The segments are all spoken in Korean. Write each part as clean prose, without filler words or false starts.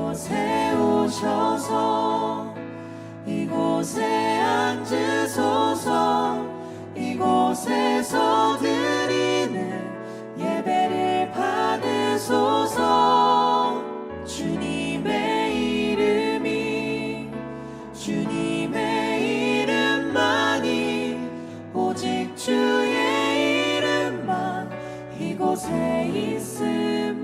이곳에 오셔서 이곳에 앉으소서. 이곳에서 드리는 예배를 받으소서. 주님의 이름이 주님의 이름만이 오직 주의 이름만 이곳에 있습니다.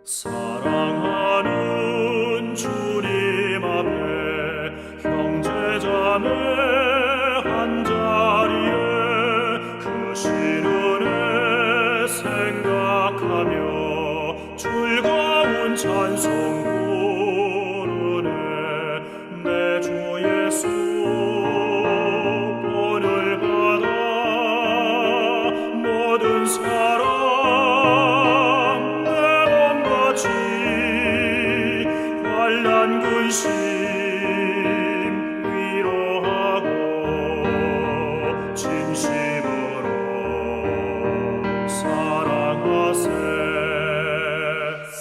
사랑하는 주님 앞에 형제자매 한자리에 그 시련에 생각하며 즐거운 찬송 부르네. 내 주 예수 본을 받아 모든 사랑 환난 근심 위로하고 진심으로 사랑하세.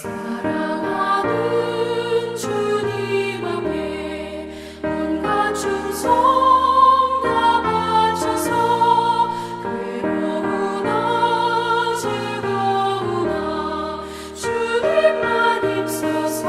사랑하는 주님 앞에 온갖 충성 다 바쳐서 괴로우나 즐거우나 주님만 입소서.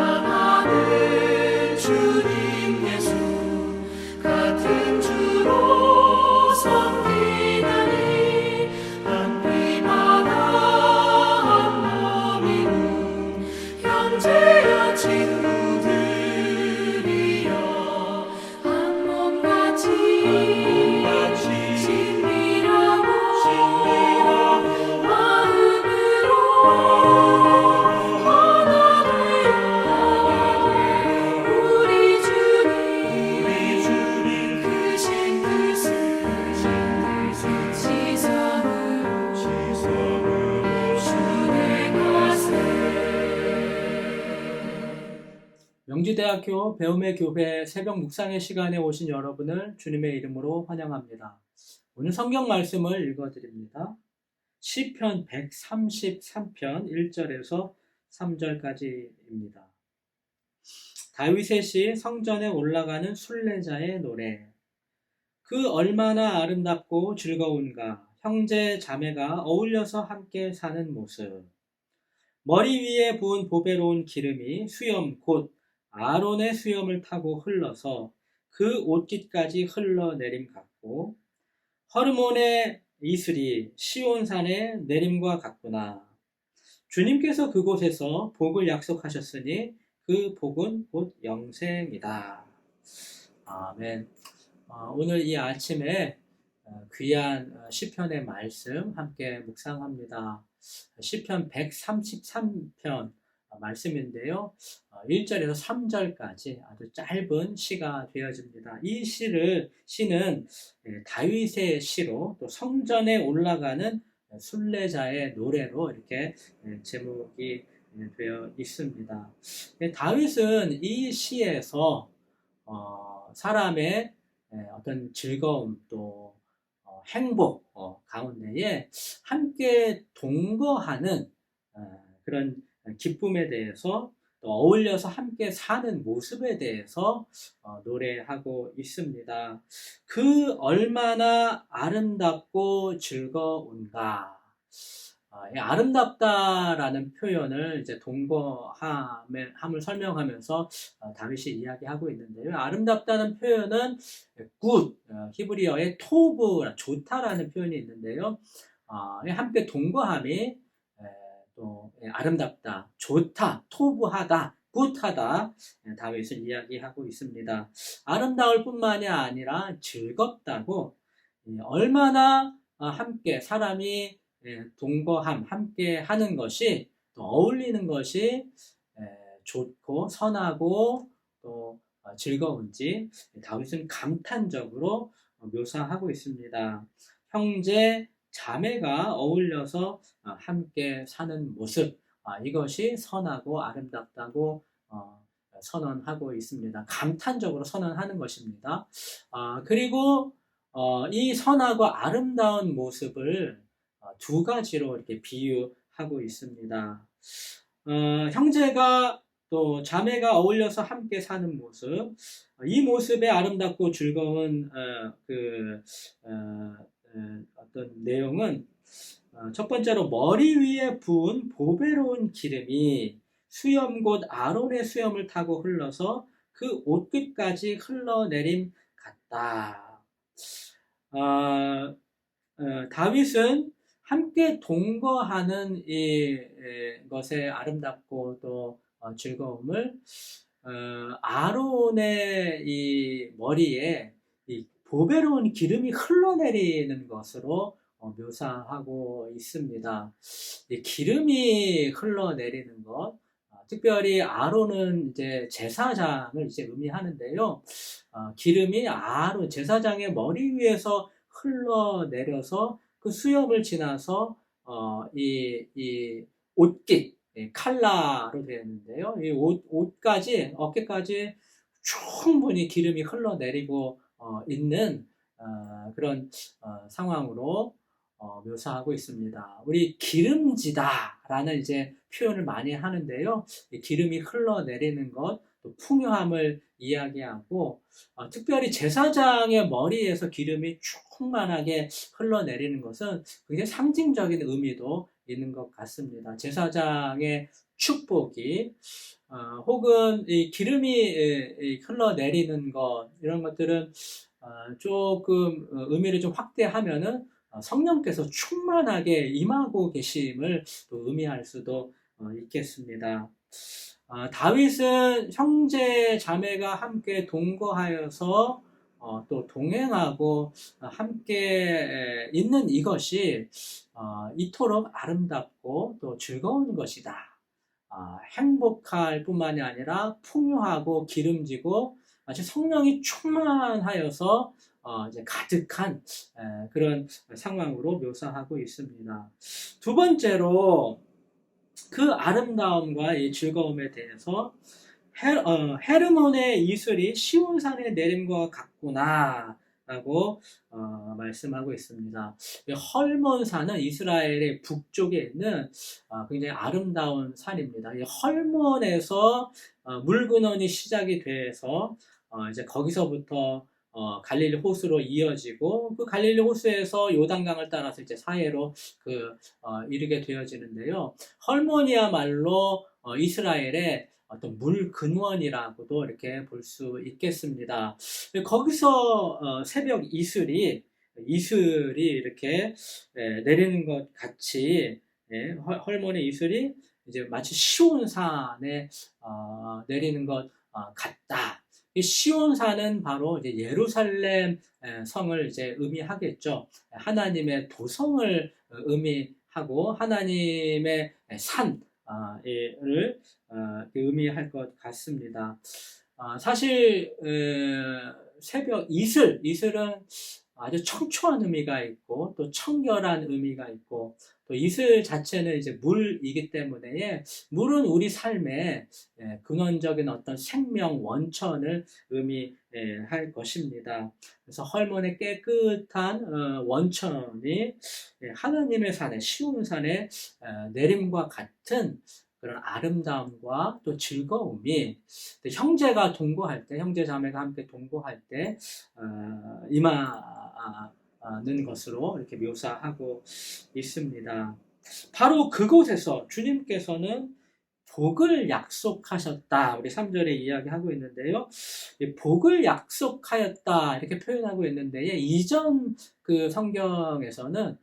사랑하는 주님 예수 같은 주로 섬기다니 한 피마다 한 몸이군 형제여 친구들이여 한 몸같이 친밀하고 마음으로 명지대학교 배움의 교회 새벽 묵상의 시간에 오신 여러분을 주님의 이름으로 환영합니다. 오늘 성경 말씀을 읽어드립니다. 시편 133편 1절에서 3절까지입니다. 다윗의 시 성전에 올라가는 순례자의 노래. 그 얼마나 아름답고 즐거운가. 형제 자매가 어울려서 함께 사는 모습. 머리 위에 부은 보배로운 기름이 수염 곧 아론의 수염을 타고 흘러서 그 옷깃까지 흘러내림 같고 허르몬의 이슬이 시온산의 내림과 같구나. 주님께서 그곳에서 복을 약속하셨으니 그 복은 곧 영생이다. 아멘. 오늘 이 아침에 귀한 시편의 말씀 함께 묵상합니다. 시편 133편 말씀인데요. 1절에서 3절까지 아주 짧은 시가 되어집니다. 이 시는 다윗의 시로 또 성전에 올라가는 순례자의 노래로 이렇게 제목이 되어 있습니다. 다윗은 이 시에서 사람의 어떤 즐거움 또 행복 가운데에 함께 동거하는 그런 기쁨에 대해서 또 어울려서 함께 사는 모습에 대해서 노래하고 있습니다. 그 얼마나 아름답고 즐거운가. 이 아름답다라는 표현을 이제 동거함을 설명하면서 다윗이 이야기하고 있는데요. 아름답다는 표현은 good, 히브리어의 토브, 좋다라는 표현이 있는데요. 함께 동거함이 또 아름답다, 좋다, 토브하다, 굿하다 다윗은 이야기하고 있습니다. 아름다울 뿐만이 아니라 즐겁다고 얼마나 함께 사람이 동거함, 함께 하는 것이 또 어울리는 것이 좋고 선하고 또 즐거운지 다윗은 감탄적으로 묘사하고 있습니다. 형제, 자매가 어울려서 함께 사는 모습, 이것이 선하고 아름답다고 선언하고 있습니다. 감탄적으로 선언하는 것입니다. 그리고 이 선하고 아름다운 모습을 두 가지로 이렇게 비유하고 있습니다. 형제가 또 자매가 어울려서 함께 사는 모습, 이 모습의 아름답고 즐거운 어떤 내용은 첫 번째로 머리 위에 부은 보배로운 기름이 수염 곧 아론의 수염을 타고 흘러서 그 옷끝까지 흘러내림 같다. 다윗은 함께 동거하는 것의 아름답고 또 즐거움을 아론의 이 머리에 이 보배로운 기름이 흘러내리는 것으로 묘사하고 있습니다. 이 기름이 흘러내리는 것, 특별히 아론은 이제 제사장을 이제 의미하는데요. 기름이 아론 제사장의 머리 위에서 흘러내려서 그 수염을 지나서 이 옷깃 칼라로 되어 있는데요. 이 옷까지 어깨까지 충분히 기름이 흘러내리고 있는 그런 상황으로 묘사하고 있습니다. 우리 기름지다라는 이제 표현을 많이 하는데요. 기름이 흘러내리는 것, 또 풍요함을 이야기하고 특별히 제사장의 머리에서 기름이 충만하게 흘러내리는 것은 굉장히 상징적인 의미도 있는 것 같습니다. 제사장의 축복이 혹은 이 기름이 흘러내리는 것 이런 것들은 조금 의미를 좀 확대하면은 성령께서 충만하게 임하고 계심을 또 의미할 수도 있겠습니다. 다윗은 형제 자매가 함께 동거하여서 또 동행하고 함께 있는 이것이 이토록 아름답고 또 즐거운 것이다. 행복할 뿐만이 아니라 풍요하고 기름지고 마치 성령이 충만하여서 이제 가득한 그런 상황으로 묘사하고 있습니다. 두 번째로 그 아름다움과 이 즐거움에 대해서 헤르몬의 이슬이 시온산의 내림과 같구나 라고 말씀하고 있습니다. 헐몬산은 이스라엘의 북쪽에 있는 굉장히 아름다운 산입니다. 이 헐몬에서 물근원이 시작이 돼서 이제 거기서부터 갈릴리 호수로 이어지고 그 갈릴리 호수에서 요단강을 따라서 이제 사해로 이르게 되어지는데요. 헐몬이야말로 이스라엘의 어떤 물 근원이라고도 이렇게 볼 수 있겠습니다. 거기서 새벽 이슬이 이렇게 내리는 것 같이 헐몬의 이슬이 이제 마치 시온산에 내리는 것 같다. 이 시온산은 바로 이제 예루살렘 성을 이제 의미하겠죠. 하나님의 도성을 의미하고 하나님의 산을 의미할 것 같습니다. 사실 새벽 이슬은 아주 청초한 의미가 있고 또 청결한 의미가 있고 또 이슬 자체는 이제 물이기 때문에 물은 우리 삶의 근원적인 어떤 생명 원천을 의미할 것입니다. 그래서 헐몬의 깨끗한 원천이 하나님의 산에 시온산의 내림과 같은 그런 아름다움과 또 즐거움이 형제가 동거할 때, 형제 자매가 함께 동거할 때 임하는 것으로 이렇게 묘사하고 있습니다. 바로 그곳에서 주님께서는 복을 약속하셨다. 우리 3절에 이야기하고 있는데요. 복을 약속하였다. 이렇게 표현하고 있는데, 이전 그 성경에서는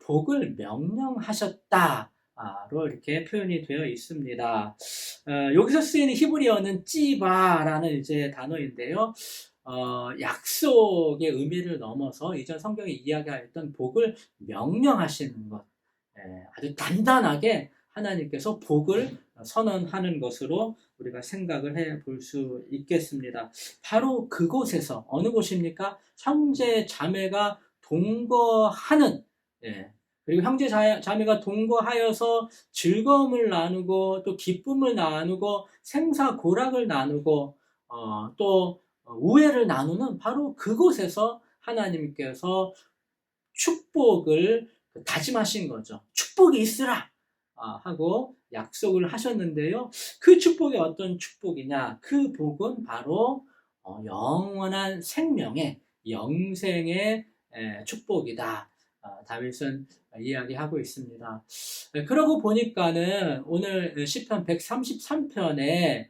복을 명령하셨다. 로 이렇게 표현이 되어 있습니다. 여기서 쓰이는 히브리어는 찌바라는 이제 단어인데요. 약속의 의미를 넘어서 이전 성경이 이야기하였던 복을 명령하시는 것. 아주 단단하게 하나님께서 복을 선언하는 것으로 우리가 생각을 해 볼 수 있겠습니다. 바로 그곳에서, 어느 곳입니까? 형제 자매가 동거하는, 그리고 형제 자매가 동거하여서 즐거움을 나누고 또 기쁨을 나누고 생사고락을 나누고 또 우애를 나누는 바로 그곳에서 하나님께서 축복을 다짐하신 거죠. 축복이 있으라 하고 약속을 하셨는데요. 그 축복이 어떤 축복이냐? 그 복은 바로 영원한 생명의 영생의 축복이다. 다윗은 이야기하고 있습니다. 그러고 보니까는 오늘 시편 133편에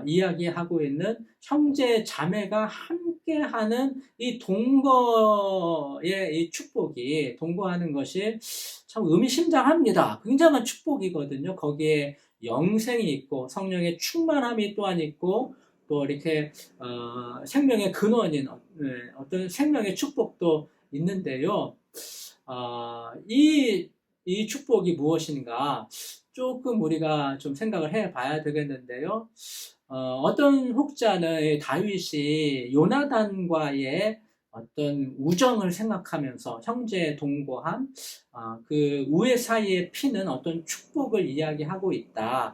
이야기하고 있는 형제 자매가 함께하는 이 동거의 이 축복이, 동거하는 것이 참 의미심장합니다. 굉장한 축복이거든요. 거기에 영생이 있고 성령의 충만함이 또한 있고 또 이렇게 생명의 근원인 어떤 생명의 축복도 있는데요. 이 축복이 무엇인가 조금 우리가 좀 생각을 해 봐야 되겠는데요. 어떤 혹자는 다윗이 요나단과의 어떤 우정을 생각하면서 형제의 동거함, 그 우애 사이에 피는 어떤 축복을 이야기하고 있다.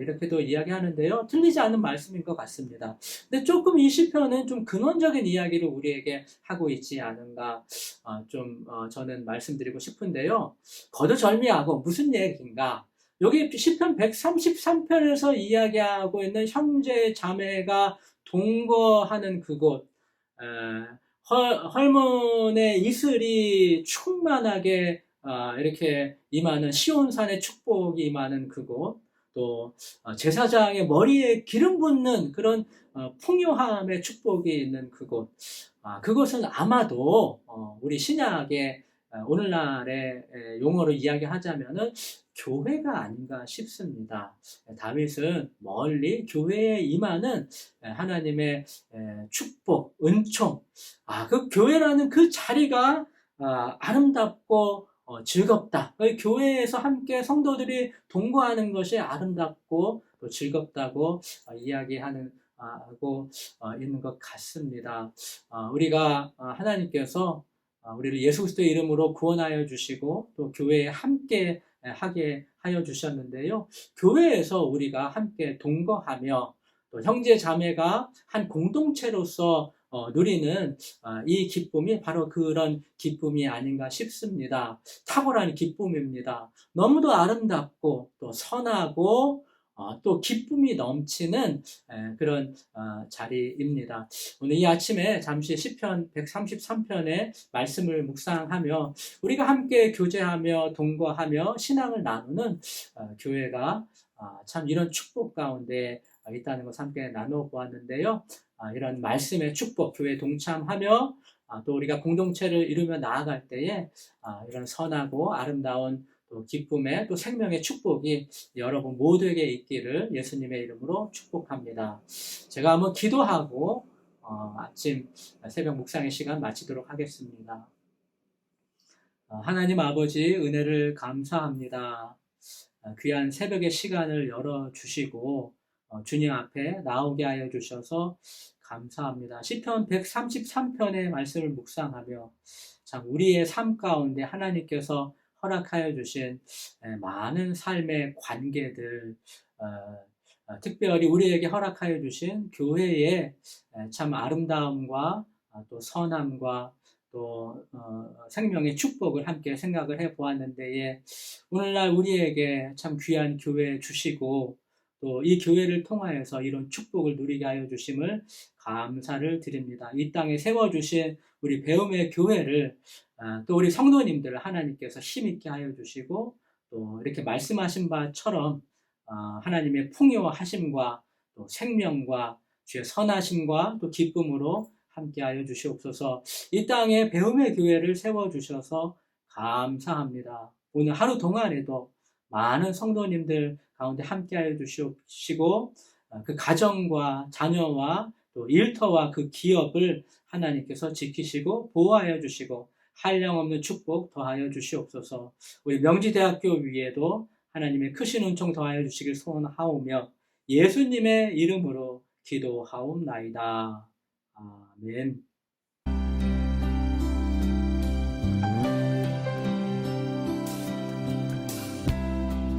이렇게도 이야기하는데요. 틀리지 않은 말씀인 것 같습니다. 근데 조금 이 시편은 좀 근원적인 이야기를 우리에게 하고 있지 않은가 저는 말씀드리고 싶은데요. 거두절미하고 무슨 얘기인가? 여기 시편 133편에서 이야기하고 있는 형제 자매가 동거하는 그곳, 헐몬의 이슬이 충만하게 이렇게 임하는 시온산의 축복이 임하는 그곳, 또 제사장의 머리에 기름 붓는 그런 풍요함의 축복이 있는 그곳, 그것은 아마도 우리 신약의 오늘날의 용어로 이야기하자면은 교회가 아닌가 싶습니다. 다윗은 멀리 교회에 임하는 하나님의 축복, 은총, 그 교회라는 그 자리가 아름답고 즐겁다. 교회에서 함께 성도들이 동거하는 것이 아름답고 또 즐겁다고 이야기하는 하고 있는 것 같습니다. 우리가 하나님께서 우리를 예수 그리스도의 이름으로 구원하여 주시고 또 교회에 함께 하게 하여 주셨는데요. 교회에서 우리가 함께 동거하며 또 형제 자매가 한 공동체로서 누리는 이 기쁨이 바로 그런 기쁨이 아닌가 싶습니다. 탁월한 기쁨입니다. 너무도 아름답고 또 선하고 또 기쁨이 넘치는 그런 자리입니다. 오늘 이 아침에 잠시 시편 133편의 말씀을 묵상하며 우리가 함께 교제하며 동거하며 신앙을 나누는 교회가 참 이런 축복 가운데 있다는 것을 함께 나누어 보았는데요. 이런 말씀의 축복, 교회에 동참하며 또 우리가 공동체를 이루며 나아갈 때에 이런 선하고 아름다운 또 기쁨의 또 생명의 축복이 여러분 모두에게 있기를 예수님의 이름으로 축복합니다. 제가 한번 기도하고 아침 새벽 묵상의 시간 마치도록 하겠습니다. 하나님 아버지 은혜를 감사합니다. 귀한 새벽의 시간을 열어주시고 주님 앞에 나오게 하여 주셔서 감사합니다. 시편 133편의 말씀을 묵상하며 참 우리의 삶 가운데 하나님께서 허락하여 주신 많은 삶의 관계들, 특별히 우리에게 허락하여 주신 교회의 참 아름다움과 또 선함과 또 생명의 축복을 함께 생각을 해 보았는데, 오늘날 우리에게 참 귀한 교회 주시고 또 이 교회를 통하여서 이런 축복을 누리게 하여 주심을 감사를 드립니다. 이 땅에 세워주신 우리 배움의 교회를 또 우리 성도님들을 하나님께서 힘있게 하여 주시고 또 이렇게 말씀하신 바처럼 하나님의 풍요하심과 또 생명과 주의 선하심과 또 기쁨으로 함께하여 주시옵소서. 이 땅에 배움의 교회를 세워주셔서 감사합니다. 오늘 하루 동안에도 많은 성도님들 가운데 함께하여 주시고 그 가정과 자녀와 또 일터와 그 기업을 하나님께서 지키시고 보호하여 주시고 한량없는 축복 더하여 주시옵소서. 우리 명지대학교 위에도 하나님의 크신 은총 더하여 주시길 소원하오며 예수님의 이름으로 기도하옵나이다. 아멘.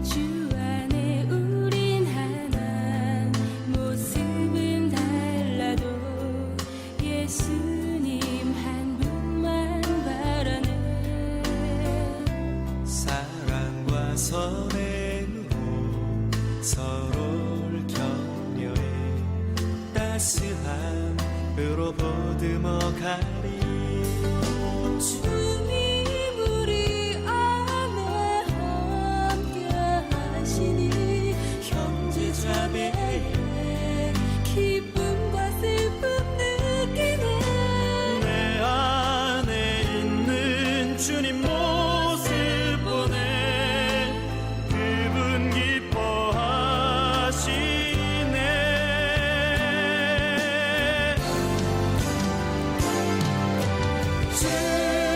주 안에 우린 하나 모습은 달라도 예수님 한 분만 바라네 사랑과 선행으로 서로를 격려해 따스함으로 보듬어가리 주님 우리 안에 함께 하시니 형제자매의 기쁨과 슬픔 느끼네 내 안에 있는 주님 모습 보내 그분 기뻐하시네.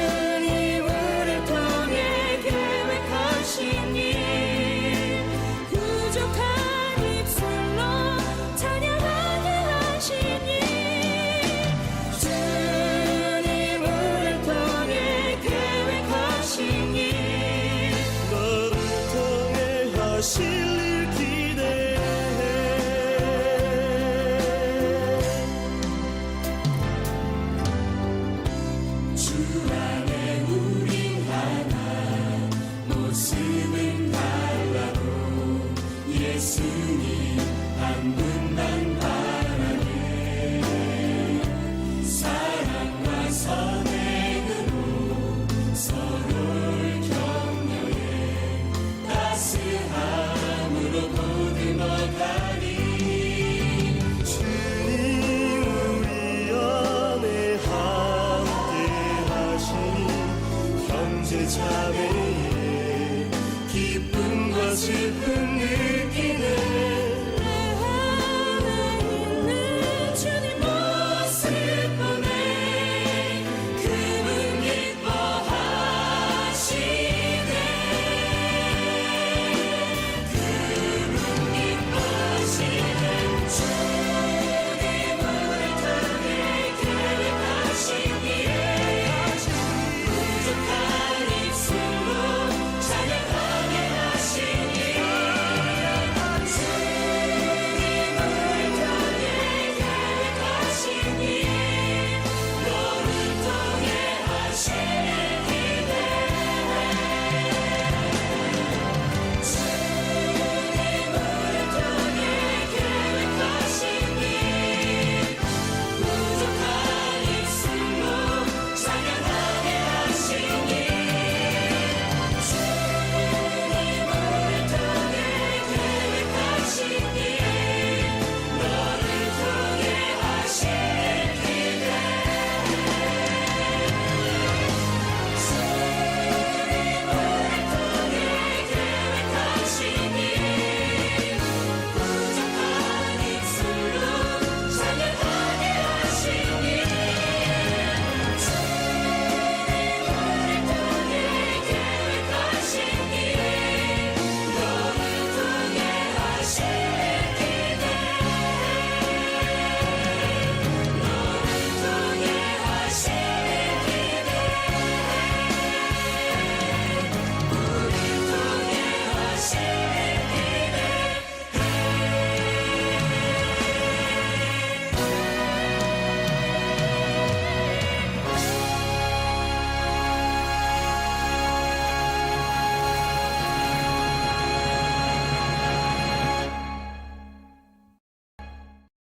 주님을 통해 계획하신 일 부족한 입술로 찬양하게 하신 일 주님을 통해 계획하신 일 너를 통해 하실 일 기대해 주 안에 우린 하나 모습은 달라도 예수님 한 분만 바라네 사랑과 선행으로 서로를 격려해 따스함으로 보듬어가리 주님 우리 안에 함께 하시니 형제자매의 기쁨과 슬픔을